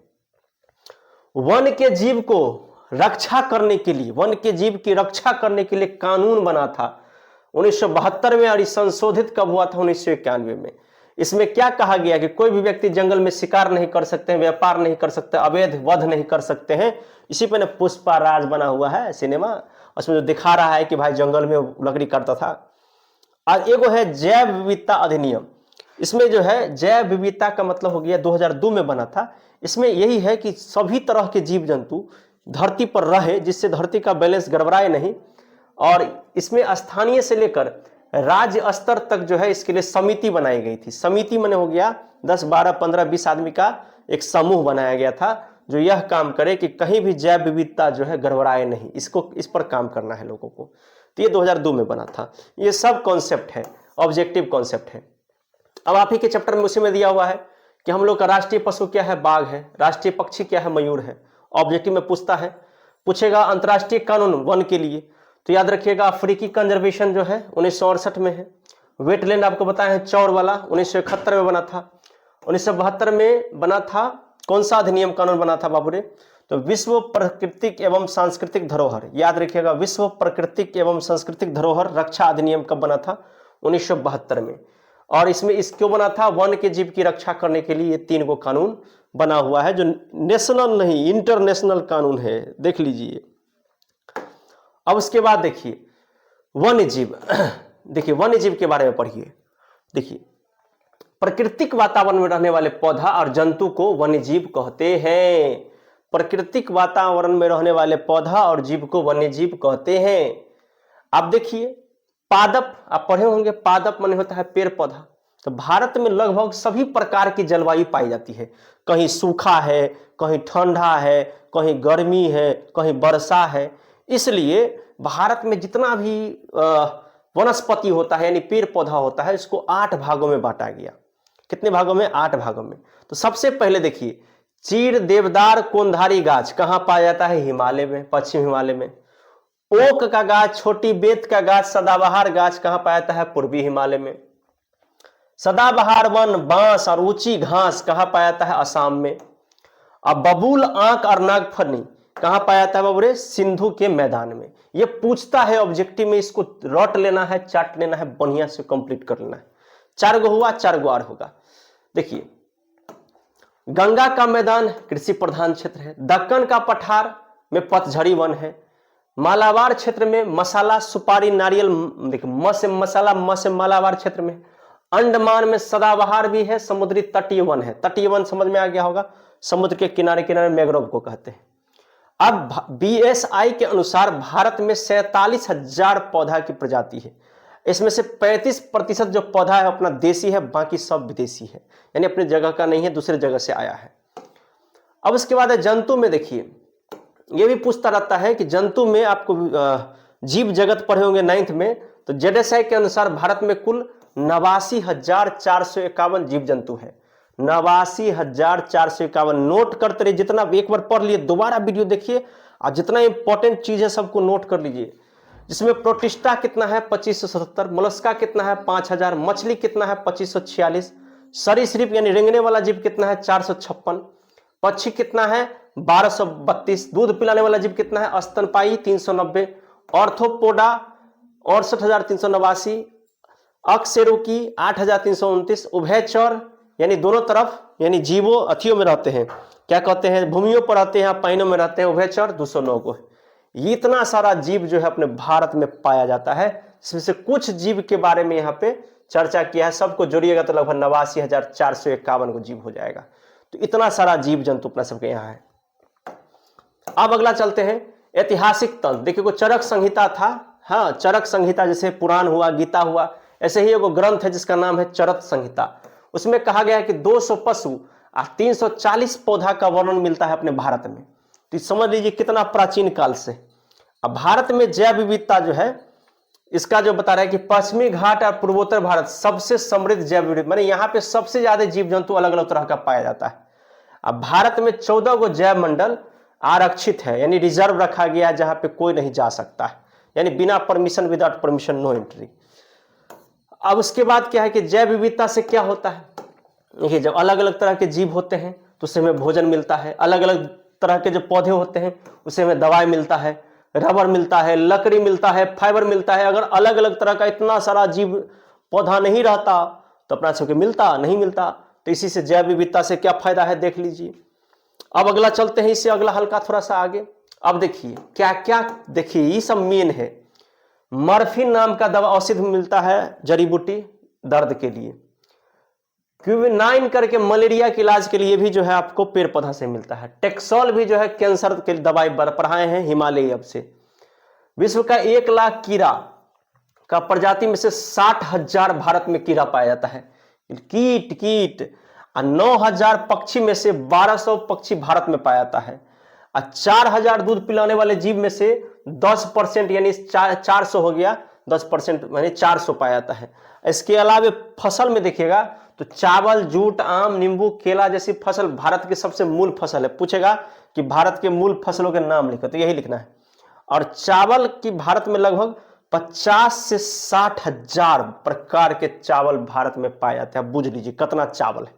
वन के जीव को रक्षा करने के लिए, वन के जीव की रक्षा करने के लिए कानून बना था 1972 में और संशोधित कब हुआ था? 1991 में। इसमें क्या कहा गया कि कोई भी व्यक्ति जंगल में शिकार नहीं कर सकते हैं, व्यापार नहीं कर सकते, अवैध वध नहीं कर सकते हैं। इसी पे ना पुष्पा राज बना हुआ है सिनेमा, उसमें जो दिखा रहा है कि भाई जंगल में लकड़ी काटता था। और एगो है जैव विविधता अधिनियम। इसमें जो है जैव विविधता का मतलब हो गया 2002 में बना था। इसमें यही है कि सभी तरह के जीव जंतु धरती पर रहे, जिससे धरती का बैलेंस गड़बड़ाए नहीं। और इसमें स्थानीय से लेकर राज्य स्तर तक जो है इसके लिए समिति बनाई गई थी। समिति माने हो गया 10, 12, 15, 20 आदमी का एक समूह बनाया गया था जो यह काम करे कि कहीं भी जैव विविधता जो है गड़बड़ाए नहीं, इस पर काम करना है लोगों को। तो ये 2002 में बना था। ये सब कॉन्सेप्ट है, ऑब्जेक्टिव कॉन्सेप्ट है। अब आप ही के चैप्टर में उसी में दिया हुआ है कि हम लोग का राष्ट्रीय पशु क्या है? बाघ है। राष्ट्रीय पक्षी क्या है? मयूर है। ऑब्जेक्टिव में पूछेगा अंतर्राष्ट्रीय कानून वन के लिए, तो याद रखिएगा अफ्रीकी कंजर्वेशन जो है 1968 में है। वेटलैंड आपको बताया है चौर वाला 1971 में बना था। 1972 में बना था कौन सा अधिनियम कानून बना था बाबू रे? तो विश्व प्राकृतिक एवं सांस्कृतिक धरोहर, याद रखिएगा विश्व प्राकृतिक एवं सांस्कृतिक धरोहर रक्षा अधिनियम कब बना था? 1972 में। और इसमें क्यों बना था? वन के जीव की रक्षा करने के लिए। ये 3 गो कानून बना हुआ है जो नेशनल नहीं इंटरनेशनल कानून है, देख लीजिए। अब उसके बाद देखिए वन्य जीव देखिए वन्य जीव के बारे में पढ़िए। देखिए प्राकृतिक वातावरण में रहने वाले पौधा और जंतु को वन्य जीव कहते हैं। प्राकृतिक वातावरण में रहने वाले पौधा और जीव को वन्य जीव कहते हैं। आप देखिए पादप, आप पढ़े होंगे, पादप माने होता है पेड़ पौधा। तो भारत में लगभग सभी प्रकार की जलवायु पाई जाती है। कहीं सूखा है, कहीं ठंडा है, कहीं गर्मी है, कहीं वर्षा है। इसलिए भारत में जितना भी वनस्पति होता है यानी पेड़ पौधा होता है, इसको 8 भागों में बांटा गया। कितने भागों में? 8 भागों में। तो सबसे पहले देखिए चीड़, देवदार, कोनधारी गाछ कहाँ पाया जाता है? हिमालय में, पश्चिम हिमालय में। ओक का गाछ, छोटी बेत का गाछ, सदाबहार गाछ कहाँ पाया जाता है? पूर्वी हिमालय में। सदाबहार वन, बांस और ऊंची घास कहाँ पाया जाता है? असम में। अब बबूल, आंक और नागफनी कहाँ पाया जाता है बाबू रे? सिंधु के मैदान में। ये पूछता है ऑब्जेक्टिव में, इसको रट लेना है, चाट लेना है, बढ़िया से कंप्लीट कर लेना है। 4 गो हुआ, 4 गो और होगा। देखिए गंगा का मैदान कृषि प्रधान क्षेत्र है। दक्कन का पठार में पतझड़ी वन है। मालाबार क्षेत्र में मसाला, सुपारी, नारियल, देखिए मस्य मालाबार क्षेत्र में। अंडमान में सदाबहार भी है। समुद्री तटीय वन है। तटीय वन समझ में आ गया होगा, समुद्र के किनारे किनारे मैंग्रोव को कहते हैं। अब BSI के अनुसार भारत में 47,000 पौधा की प्रजाति है। इसमें से 35% जो पौधा है अपना देसी है, बाकी सब विदेशी है, यानी अपनी जगह का नहीं है, दूसरे जगह से आया है। अब उसके बाद है जंतु में। देखिए ये भी पूछता रहता है कि जंतु में आपको जीव जगत पढ़े होंगे 9th में, तो ZSI के अनुसार भारत में कुल 89,451 जीव जंतु है। 89,451। नोट करते रहिए, जितना एक बार पढ़ लिए दोबारा वीडियो देखिए और जितना इंपॉर्टेंट चीज है सबको नोट कर लीजिए। जिसमें प्रोटिस्टा कितना है? 2577। मोलस्का कितना है? 5000। मछली कितना है? 2546। सरीसृप यानी रेंगने वाला जीव कितना है? 456। पक्षी कितना है? 1232। दूध पिलाने वाला जीव कितना है? स्तनपायी 390। ऑर्थोपोडा 68,389। अकशेरुकी 8,329। उभयचर यानी दोनों तरफ यानी जीवों अथियों में रहते हैं क्या कहते हैं, भूमियों पर रहते हैं, पानियों में रहते हैं, उभयचर 209 को। ये इतना सारा जीव जो है अपने भारत में पाया जाता है, इसमें से कुछ जीव के बारे में यहाँ पे चर्चा किया है। सबको जोड़िएगा तो लगभग 89,451 को जीव हो जाएगा। तो इतना सारा जीव जंतु अपना सबके यहाँ है। अब अगला चलते हैं ऐतिहासिक तंत्र। देखिए को चरक संहिता था, हाँ चरक संहिता, जैसे पुराण हुआ, गीता हुआ, ऐसे ही एगो ग्रंथ है जिसका नाम है चरक संहिता। उसमें कहा गया है कि 200 पशु और 340 पौधा का वर्णन मिलता है अपने भारत में। तो समझ लीजिए कितना प्राचीन काल से। अब भारत में जैव विविधता जो है, इसका जो बता रहा है कि पश्चिमी घाट और पूर्वोत्तर भारत सबसे समृद्ध जैव विविधता, माने यहाँ पे सबसे ज्यादा जीव जंतु अलग अलग तरह का पाया जाता है। अब भारत में 14 गो जैव मंडल आरक्षित है, यानी रिजर्व रखा गया है, जहां पे कोई नहीं जा सकता है, यानी बिना permission, without permission, no entry. अब उसके बाद क्या है कि जैव विविधता से क्या होता है, देखिए जब अलग अलग तरह के जीव होते हैं तो उससे हमें भोजन मिलता है, अलग अलग तरह के जो पौधे होते हैं उससे हमें दवाई मिलता है, रबर मिलता है, लकड़ी मिलता है, फाइबर मिलता है। अगर अलग अलग तरह का इतना सारा जीव पौधा नहीं रहता तो अपना सबके मिलता नहीं मिलता। तो इसी से जैव विविधता से क्या फायदा है देख लीजिए। अब अगला चलते हैं, इससे अगला हल्का थोड़ा सा आगे। अब देखिए क्या क्या, देखिए ये सब मेन है। मॉर्फिन नाम का दवा औषधि मिलता है, जड़ी बूटी दर्द के लिए। क्यूबिनाइन करके मलेरिया के इलाज के लिए भी जो है आपको पेड़ पौधा से मिलता है। टेक्सोल भी जो है कैंसर के दवाई पढ़ाए हैं हिमालय अब से। विश्व का 1 लाख कीड़ा का प्रजाति में से 60,000 भारत में कीड़ा पाया जाता है, कीट। 9,000 पक्षी में से 1200 पक्षी भारत में पाया जाता है। 4,000 दूध पिलाने वाले जीव में से 10% यानी 400 हो गया, 10% यानी 400 पाया जाता है। इसके अलावा फसल में देखिएगा तो चावल, जूट, आम, नींबू, केला जैसी फसल भारत की सबसे मूल फसल है। पूछेगा कि भारत के मूल फसलों के नाम लिखो तो यही लिखना है। और चावल की भारत में लगभग 50 से 60,000 प्रकार के चावल भारत में पाए जाते हैं। बुझ लीजिए कितना चावल है।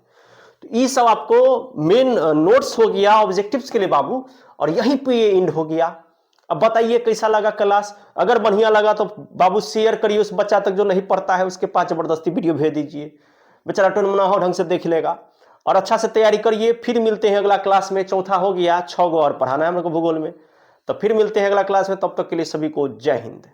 तो ये सब आपको मेन नोट्स हो गया ऑब्जेक्टिव्स के लिए बाबू, और यहीं पे ये एंड हो गया। अब बताइए कैसा लगा क्लास। अगर बढ़िया लगा तो बाबू शेयर करिए उस बच्चा तक जो नहीं पढ़ता है, उसके पास जबरदस्ती वीडियो भेज दीजिए, बेचारा टुनमुना हो ढंग से देख लेगा। और अच्छा से तैयारी करिए। फिर मिलते हैं अगला क्लास में। चौथा हो गया, 6 गो और पढ़ाना है हम लोग को भूगोल में। तो फिर मिलते हैं अगला क्लास में, तब तक के लिए सभी को जय हिंद।